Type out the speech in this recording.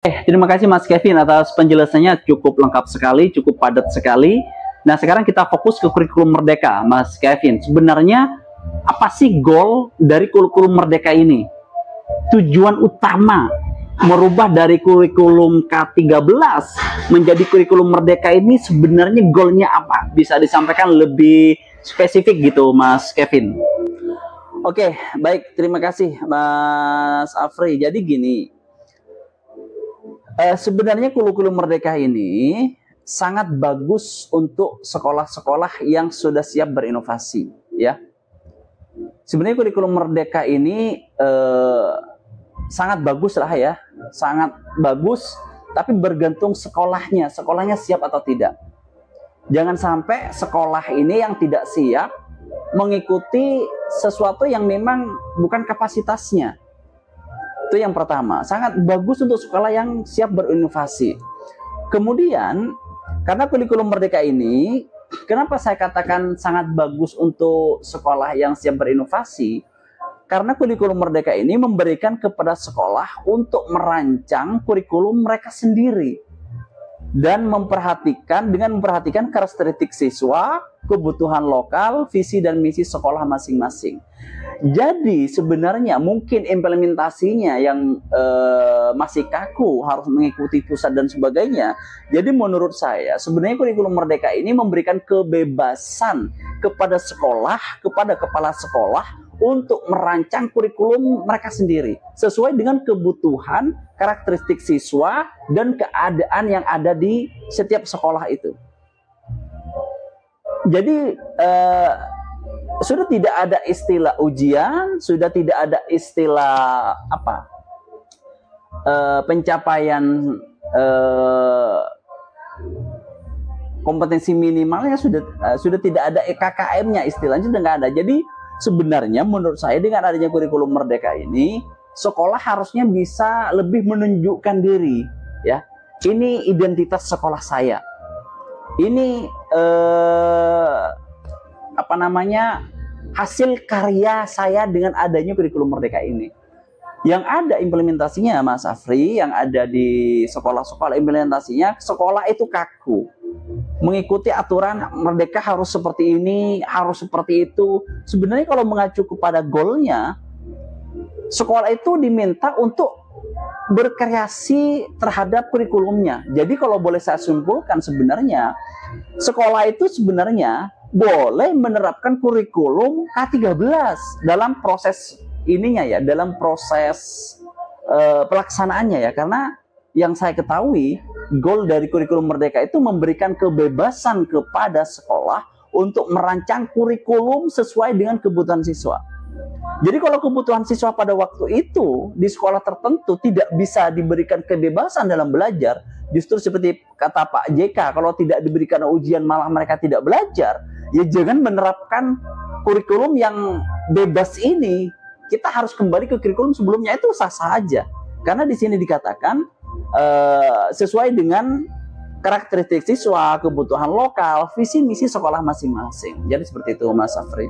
Terima kasih Mas Kevin atas penjelasannya, cukup lengkap sekali, cukup padat sekali. Nah, sekarang kita fokus ke kurikulum Merdeka, Mas Kevin. Sebenarnya apa sih goal dari kurikulum Merdeka ini? Tujuan utama merubah dari kurikulum K13 menjadi kurikulum Merdeka ini sebenarnya goalnya apa? Bisa disampaikan lebih spesifik gitu, Mas Kevin. Oke, baik. Terima kasih, Mas Afri. Jadi gini, sebenarnya kurikulum Merdeka ini sangat bagus untuk sekolah-sekolah yang sudah siap berinovasi, ya. Sebenarnya kurikulum Merdeka ini sangat bagus lah ya, sangat bagus, tapi bergantung sekolahnya siap atau tidak. Jangan sampai sekolah ini yang tidak siap mengikuti sesuatu yang memang bukan kapasitasnya. Itu yang pertama, sangat bagus untuk sekolah yang siap berinovasi. Kemudian, karena kurikulum Merdeka ini, kenapa saya katakan sangat bagus untuk sekolah yang siap berinovasi? Karena kurikulum Merdeka ini memberikan kepada sekolah untuk merancang kurikulum mereka sendiri. Dan memperhatikan karakteristik siswa, kebutuhan lokal, visi dan misi sekolah masing-masing. Jadi sebenarnya mungkin implementasinya yang masih kaku, harus mengikuti pusat dan sebagainya. Jadi menurut saya sebenarnya kurikulum Merdeka ini memberikan kebebasan kepada sekolah, kepada kepala sekolah untuk merancang kurikulum mereka sendiri sesuai dengan kebutuhan, karakteristik siswa dan keadaan yang ada di setiap sekolah itu. Jadi sudah tidak ada istilah ujian, sudah tidak ada istilah pencapaian kompetensi minimalnya, sudah tidak ada KKM-nya, istilahnya sudah nggak ada. Jadi sebenarnya menurut saya dengan adanya kurikulum Merdeka ini, sekolah harusnya bisa lebih menunjukkan diri, ya. Ini identitas sekolah saya. Ini hasil karya saya dengan adanya kurikulum Merdeka ini. Yang ada implementasinya, Mas Afri, yang ada di sekolah-sekolah implementasinya, sekolah itu kaku. Mengikuti aturan Merdeka harus seperti ini, harus seperti itu. Sebenarnya kalau mengacu kepada goalnya, sekolah itu diminta untuk berkreasi terhadap kurikulumnya. Jadi kalau boleh saya simpulkan, sebenarnya sekolah itu sebenarnya boleh menerapkan kurikulum K13 dalam proses ininya ya, dalam proses pelaksanaannya ya. Karena yang saya ketahui, goal dari kurikulum Merdeka itu memberikan kebebasan kepada sekolah untuk merancang kurikulum sesuai dengan kebutuhan siswa. Jadi kalau kebutuhan siswa pada waktu itu di sekolah tertentu tidak bisa diberikan kebebasan dalam belajar, justru seperti kata Pak JK, kalau tidak diberikan ujian malah mereka tidak belajar, ya jangan menerapkan kurikulum yang bebas ini. Kita harus kembali ke kurikulum sebelumnya, itu sah-sah aja. Karena di sini dikatakan sesuai dengan karakteristik siswa, kebutuhan lokal, visi misi sekolah masing-masing. Jadi seperti itu, Mas Afri.